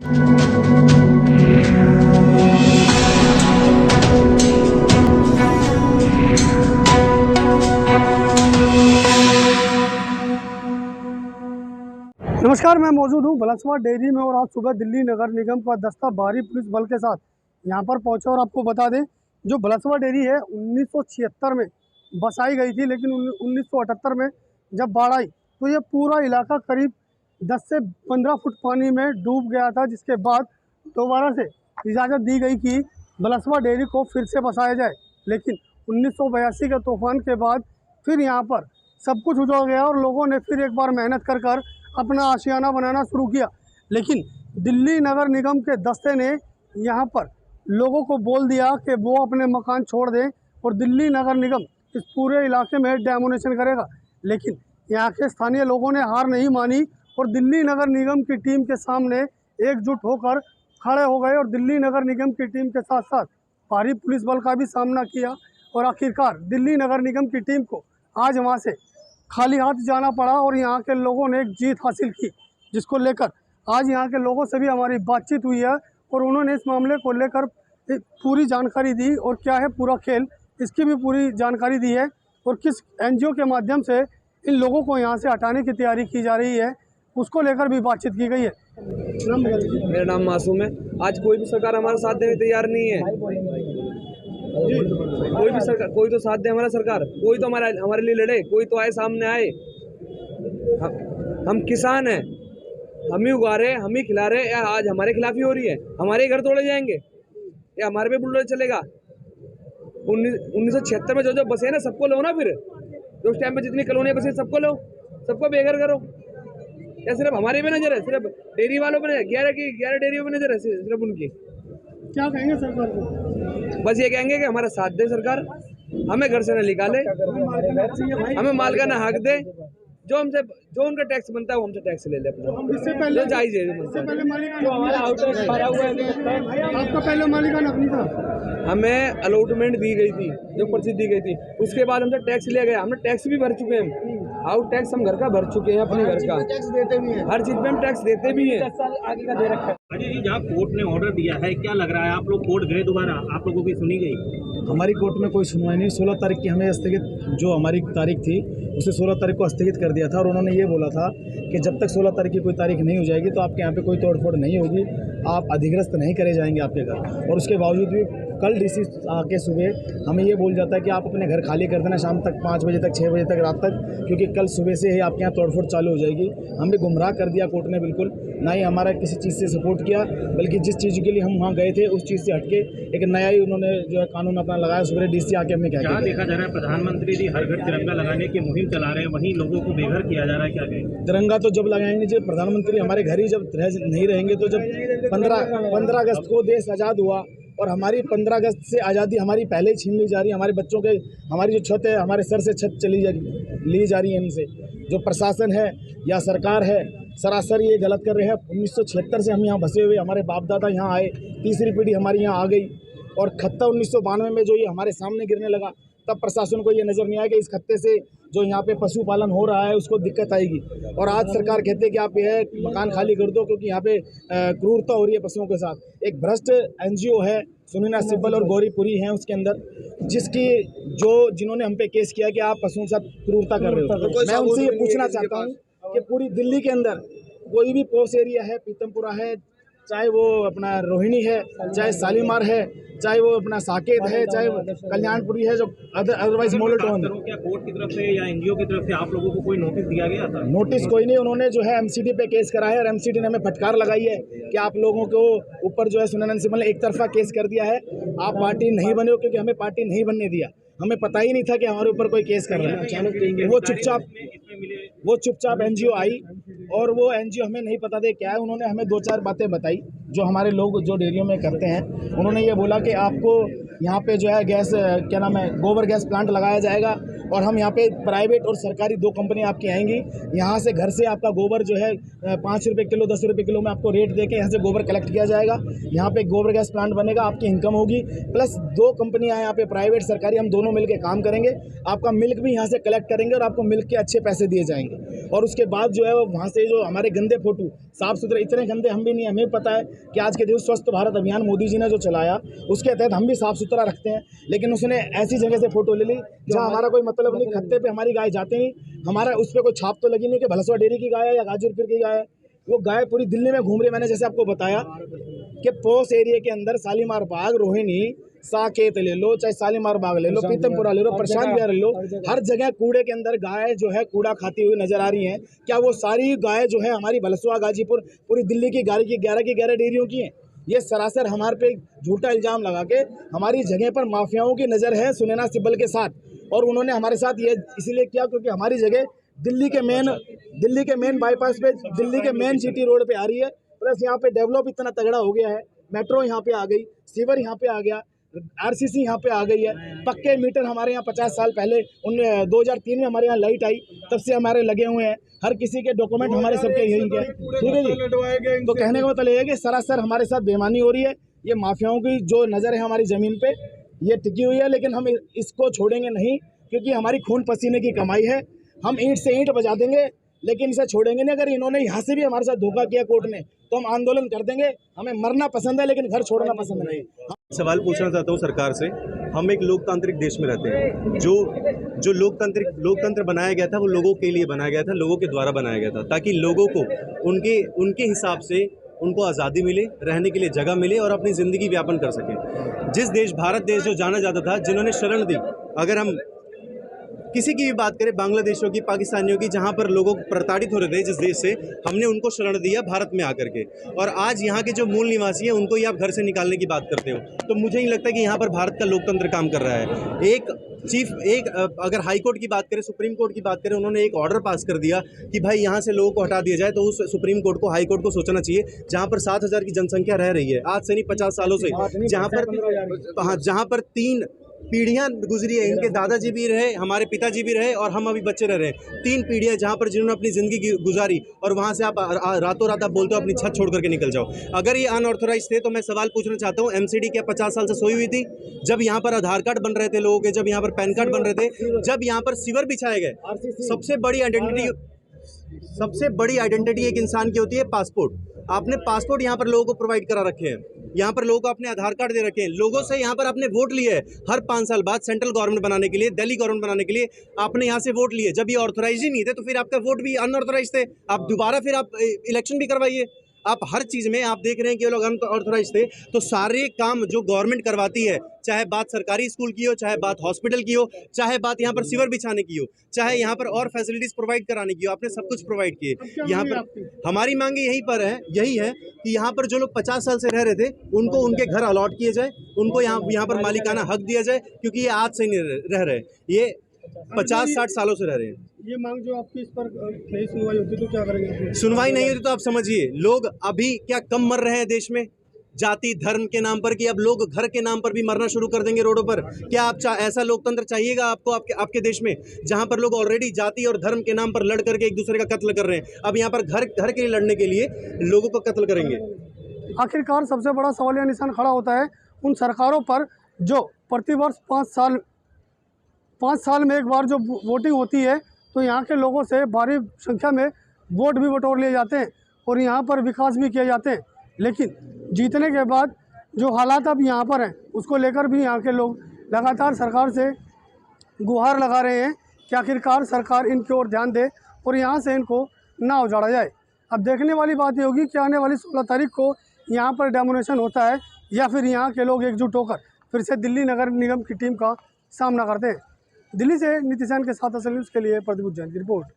नमस्कार, मैं मौजूद हूँ बलसवा डेयरी में और आज सुबह दिल्ली नगर निगम का दस्ता भारी पुलिस बल के साथ यहाँ पर पहुँचा। और आपको बता दें, जो बलसवा डेयरी है 1976 में बसाई गई थी, लेकिन 1978 में जब बाढ़ आई तो ये पूरा इलाका करीब 10 से 15 फुट पानी में डूब गया था, जिसके बाद दोबारा से इजाज़त दी गई कि बलसवा डेयरी को फिर से बसाया जाए। लेकिन 1982 के तूफान के बाद फिर यहाँ पर सब कुछ उजड़ गया और लोगों ने फिर एक बार मेहनत कर अपना आशियाना बनाना शुरू किया। लेकिन दिल्ली नगर निगम के दस्ते ने यहाँ पर लोगों को बोल दिया कि वो अपने मकान छोड़ दें और दिल्ली नगर निगम इस पूरे इलाके में डेमोनेशन करेगा। लेकिन यहाँ के स्थानीय लोगों ने हार नहीं मानी और दिल्ली नगर निगम की टीम के सामने एकजुट होकर खड़े हो गए और दिल्ली नगर निगम की टीम के साथ साथ भारी पुलिस बल का भी सामना किया। और आखिरकार दिल्ली नगर निगम की टीम को आज वहाँ से खाली हाथ जाना पड़ा और यहाँ के लोगों ने एक जीत हासिल की, जिसको लेकर आज यहाँ के लोगों से भी हमारी बातचीत हुई है और उन्होंने इस मामले को लेकर पूरी जानकारी दी और क्या है पूरा खेल, इसकी भी पूरी जानकारी दी है और किस एनजीओ के माध्यम से इन लोगों को यहाँ से हटाने की तैयारी की जा रही है, उसको लेकर भी बातचीत की गई है। मेरा नाम मासूम है। आज कोई भी सरकार हमारा साथ देने तैयार नहीं है। कोई भी सरकार, कोई तो साथ दे हमारा सरकार, कोई तो हमारे लिए लड़े, कोई तो आए सामने आए। हम किसान हैं, हम ही उगा रहे हैं, हम ही खिला रहे हैं, या आज हमारे खिलाफ ही हो रही है? हमारे घर तोड़े जाएंगे या हमारे पे बुलडोजर चलेगा? 1976 में जो बसे ना सबको लो ना, फिर जो उस टाइम पे जितनी कॉलोनियां बसी सबको लो, सबको बेघर करो। या सिर्फ हमारे पे नजर है, सिर्फ डेयरी वालों पे 11 डेयरियों पे नजर है सिर्फ उनकी? क्या कहेंगे सरकार को? बस ये कहेंगे कि हमारा साथ दे सरकार, हमें घर से न निकाले, हमें मालिकाना हक दे, जो उनका टैक्स बनता है वो हमसे टैक्स ले ले अपना। इससे पहले आपका पहले मालिकाना हक नहीं था? हमें अलॉटमेंट दी गई थी, जो पर्ची दी गई थी, उसके बाद हमसे टैक्स लिया गया। हमने टैक्स भी भर चुके हैं, आउट टैक्स हम घर का भर चुके हैं, अपने घर का टैक्स देते भी हैं, हर चीज पे हम टैक्स देते भी हैं। 10 साल आगे का दे रखा है। अजय जी, जहाँ कोर्ट ने ऑर्डर दिया है, क्या लग रहा है आप लोग कोर्ट गए दोबारा, आप लोगों की सुनी गई? हमारी कोर्ट में कोई सुनवाई नहीं। 16 तारीख की हमें स्थगित, जो हमारी तारीख थी उसे 16 तारीख को स्थगित कर दिया था और उन्होंने ये बोला था कि जब तक 16 तारीख की कोई तारीख नहीं हो जाएगी तो आपके यहाँ पे कोई तोड़फोड़ नहीं होगी, आप अधिग्रस्त नहीं करे जाएंगे आपके घर। और उसके बावजूद भी कल डीसी आके सुबह हमें ये बोल जाता है कि आप अपने घर खाली कर देना शाम तक 5 बजे तक, 6 बजे तक, रात तक, क्योंकि कल सुबह से ही आपके यहाँ तोड़फोड़ चालू हो जाएगी। हमें गुमराह कर दिया कोर्ट ने, बिल्कुल ना ही हमारा किसी चीज़ से सपोर्ट किया, बल्कि जिस चीज़ के लिए हम वहाँ गए थे उस चीज़ से हटके एक नया ही उन्होंने जो है कानून अपना लगाया। सुबह डीसी आके हमें क्या देखा जा रहा है, प्रधानमंत्री जी हर घर तिरंगा लगाने की मुहिम चला रहे हैं, वहीं लोगों को बेघर किया जा रहा है, क्या कहेंगे? तिरंगा तो जब लगाएंगे, जब प्रधानमंत्री हमारे घर ही जब नहीं रहेंगे, तो जब 15 अगस्त को देश आज़ाद हुआ और हमारी 15 अगस्त से आज़ादी हमारी पहले ही छीन ली जा रही है, हमारे बच्चों के, हमारी जो छत है हमारे सर से छत ली जा रही है इनसे। जो प्रशासन है या सरकार है, सरासर ये गलत कर रहे हैं। 1976 से हम यहाँ बसे हुए, हमारे बाप दादा यहाँ आए, तीसरी पीढ़ी हमारी यहाँ आ गई और खत्ता 1992 में जो ये हमारे सामने गिरने लगा, तब प्रशासन को ये नज़र नहीं आया कि इस खत्ते से जो यहाँ पे पशुपालन हो रहा है उसको दिक्कत आएगी। और आज सरकार कहते हैं कि आप यह मकान खाली कर दो क्योंकि यहाँ पे क्रूरता हो रही है पशुओं के साथ। एक भ्रष्ट एनजीओ है, सुनीना सिब्बल और गौरीपुरी हैं उसके अंदर, जिन्होंने हम पे केस किया कि आप पशुओं के साथ क्रूरता कर रहे हो। मैं उनसे ये पूछना चाहता हूँ कि पूरी दिल्ली के अंदर कोई भी पोस्ट एरिया है, पीतमपुरा है, चाहे वो अपना रोहिणी है, चाहे शालीमार है, चाहे वो अपना साकेत है, चाहे कल्याणपुरी है, जो अदरवाइज मॉडल टाउन। क्या कोर्ट की तरफ से या एनजीओ की तरफ से आप लोगों को कोई नोटिस दिया गया था? नोटिस कोई नहीं, उन्होंने जो है एमसीडी पे केस करा है और एमसीडी ने हमें फटकार लगाई है कि आप लोगों को ऊपर जो है सुनैना सिब्बल ने एक तरफा केस कर दिया है, आप पार्टी नहीं बने हो, क्योंकि हमें पार्टी नहीं बनने दिया। हमें पता ही नहीं था कि हमारे ऊपर कोई केस कर रहा है। वो चुपचाप एनजीओ आई और वो एनजीओ हमें नहीं पता थे क्या है। उन्होंने हमें 2-4 बातें बताई जो हमारे लोग जो डेयरियों में करते हैं। उन्होंने ये बोला कि आपको यहाँ पे जो है गैस, क्या नाम है, गोबर गैस प्लांट लगाया जाएगा और हम यहाँ पे प्राइवेट और सरकारी 2 कंपनी आपकी आएंगी। यहाँ से घर से आपका गोबर जो है 5 रुपये किलो 10 रुपये किलो में आपको रेट देके यहाँ से गोबर कलेक्ट किया जाएगा। यहाँ पे गोबर गैस प्लांट बनेगा, आपकी इनकम होगी। प्लस 2 कंपनियाँ यहाँ पे प्राइवेट सरकारी, हम दोनों मिलकर काम करेंगे। आपका मिल्क भी यहाँ से कलेक्ट करेंगे और आपको मिल्क के अच्छे पैसे दिए जाएंगे। और उसके बाद जो है वहाँ से जो हमारे गंदे फोटो साफ़ सुथरे, इतने गंदे हम भी नहीं, हमें पता है कि आज के दिन स्वच्छ भारत अभियान मोदी जी ने जो चलाया उसके तहत हम भी साफ़ सुथरा रखते हैं, लेकिन उसने ऐसी जगह से फ़ोटो ले ली जहाँ हमारा कोई मतलब नहीं। खत्ते पे हमारी गाय जाते नहीं, हमारा उस पर कोई छाप तो लगी नहीं कि भलसवा डेयरी की गाय है या गाजीपुर की गाय है। वो गाय पूरी दिल्ली में घूम रही है। मैंने जैसे आपको बताया कि पोस एरिया के अंदर शालीमार बाग, रोहिणी, साकेत ले लो, चाहे शालीमार बाग ले लो, पीतमपुरा ले लो, प्रशांत विहार ले लो, हर जगह कूड़े के अंदर गाय जो है कूड़ा खाती हुई नजर आ रही है। क्या वो सारी गाय जो है हमारी भलसवा, गाजीपुर, पूरी दिल्ली की 11 की 11 डेयरियों की हैं? ये सरासर हमारे पे झूठा इल्ज़ाम लगा के हमारी जगह पर माफियाओं की नज़र है सुनैना सिब्बल के साथ। और उन्होंने हमारे साथ ये इसलिए किया क्योंकि हमारी जगह दिल्ली के मेन बाईपास पे, दिल्ली के मेन सिटी रोड पे आ रही है। प्लस यहाँ पे डेवलप इतना तगड़ा हो गया है, मेट्रो यहाँ पे आ गई, सीवर यहाँ पे आ गया, आरसीसी यहाँ पे आ गई है, पक्के मीटर हमारे यहाँ 50 साल पहले 2003 में हमारे यहाँ लाइट आई, तब से हमारे लगे हुए हैं। हर किसी के डॉक्यूमेंट हमारे सबके यही के, ठीक है जी। तो कहने का मतलब ये है कि सरासर हमारे साथ बेईमानी हो रही है। ये माफियाओं की जो नज़र है हमारी ज़मीन पे ये टिकी हुई है, लेकिन हम इसको छोड़ेंगे नहीं, क्योंकि हमारी खून पसीने की कमाई है। हम ईंट से ईंट बजा देंगे, लेकिन इसे छोड़ेंगे नहीं। अगर इन्होंने यहाँ से भी हमारे साथ धोखा किया कोर्ट ने, तो हम आंदोलन कर देंगे। हमें मरना पसंद है, लेकिन घर छोड़ना पसंद नहीं। सवाल पूछना चाहता हूँ सरकार से। हम एक लोकतांत्रिक देश में रहते हैं। जो लोकतंत्र बनाया गया था वो लोगों के लिए बनाया गया था, लोगों के द्वारा बनाया गया था, ताकि लोगों को उनके हिसाब से उनको आज़ादी मिले, रहने के लिए जगह मिले और अपनी ज़िंदगी व्यापन कर सकें। जिस देश, भारत देश जो जाना जाता था, जिन्होंने शरण दी, अगर हम किसी की भी बात करें, बांग्लादेशियों की, पाकिस्तानियों की, जहाँ पर लोगों प्रताड़ित हो रहे थे जिस देश से, हमने उनको शरण दिया भारत में आकर के। और आज यहाँ के जो मूल निवासी हैं उनको ही आप घर से निकालने की बात करते हो। तो मुझे नहीं लगता कि यहाँ पर भारत का लोकतंत्र काम कर रहा है। अगर हाई कोर्ट की बात करें, सुप्रीम कोर्ट की बात करें, उन्होंने एक ऑर्डर पास कर दिया कि भाई यहाँ से लोगों को हटा दिया जाए, तो उस सुप्रीम कोर्ट को, हाई कोर्ट को सोचना चाहिए, जहाँ पर 7,000 की जनसंख्या रह रही है आज से नहीं 50 सालों से, जहाँ पर 3 पीढ़ियां गुजरी है। इनके दादाजी भी रहे, हमारे पिताजी भी रहे और हम अभी बच्चे रह रहे हैं। 3 पीढ़ियां जहां पर जिन्होंने अपनी ज़िंदगी गुजारी, और वहां से आप रातों रात आप बोलते हो अपनी छत छोड़ करके निकल जाओ। अगर ये अनऑथराइज थे तो मैं सवाल पूछना चाहता हूं, एमसीडी क्या 50 साल से सोई हुई थी? जब यहाँ पर आधार कार्ड बन रहे थे लोगों के, जब यहाँ पर पैन कार्ड बन रहे थे, जब यहाँ पर सीवर बिछाए गए, सबसे बड़ी आइडेंटिटी एक इंसान की होती है पासपोर्ट। आपने पासपोर्ट यहाँ पर लोगों को प्रोवाइड करा रखे हैं, यहाँ पर लोगों को अपने आधार कार्ड दे रखे हैं, लोगों से यहाँ पर आपने वोट लिए है हर 5 साल बाद सेंट्रल गवर्नमेंट बनाने के लिए, दिल्ली गवर्नमेंट बनाने के लिए आपने यहाँ से वोट लिए। जब ये ऑथराइज ही नहीं थे तो फिर आपका वोट भी अनऑथराइज थे, आप दोबारा फिर आप इलेक्शन भी करवाइए। आप हर चीज़ में आप देख रहे हैं कि वो लोग अनऑथराइज थे। तो सारे काम जो गवर्नमेंट करवाती है, चाहे बात सरकारी स्कूल की हो, चाहे बात हॉस्पिटल की हो, चाहे बात यहाँ पर सीवर बिछाने की हो, चाहे यहाँ पर और फैसिलिटीज़ प्रोवाइड कराने की हो, आपने सब कुछ प्रोवाइड किए। यहाँ पर हमारी मांगे यही है कि यहाँ पर जो लोग 50 साल से रह रहे थे उनको उनके घर अलॉट किए जाए, उनको यहाँ पर मालिकाना हक दिया जाए, क्योंकि ये आज से नहीं रह रहे, ये 50-60 सालों से रह रहे हैं। ये मांग जो आपकी, इस पर नहीं सुनवाई होती तो क्या करेंगे? सुनवाई नहीं होती तो आप समझिए लोग अभी क्या कम मर रहे हैं देश में जाति धर्म के नाम पर, कि अब लोग घर के नाम पर भी मरना शुरू कर देंगे रोडों पर? क्या आप ऐसा लोकतंत्र चाहिएगा आपको आपके देश में, जहां पर लोग ऑलरेडी जाति और धर्म के नाम पर लड़ करके एक दूसरे का कत्ल कर रहे हैं, अब यहाँ पर घर के लिए लड़ने के लिए लोगों को कत्ल करेंगे? आखिरकार सबसे बड़ा सवालिया निशान खड़ा होता है उन सरकारों पर जो प्रतिवर्ष 5 साल में एक बार जो वोटिंग होती है, तो यहाँ के लोगों से भारी संख्या में वोट भी बटोर लिए जाते हैं और यहाँ पर विकास भी किए जाते हैं, लेकिन जीतने के बाद जो हालात अब यहाँ पर हैं उसको लेकर भी यहाँ के लोग लगातार सरकार से गुहार लगा रहे हैं कि आखिरकार सरकार इनकी ओर ध्यान दे और यहाँ से इनको ना उजाड़ा जाए। अब देखने वाली बात ये होगी कि आने वाली 16 तारीख को यहाँ पर डेमोनेशन होता है या फिर यहाँ के लोग एकजुट होकर फिर से दिल्ली नगर निगम की टीम का सामना करते हैं। दिल्ली से नीतीशान के साथ असल न्यूज़ के लिए प्रदीप जैन की रिपोर्ट।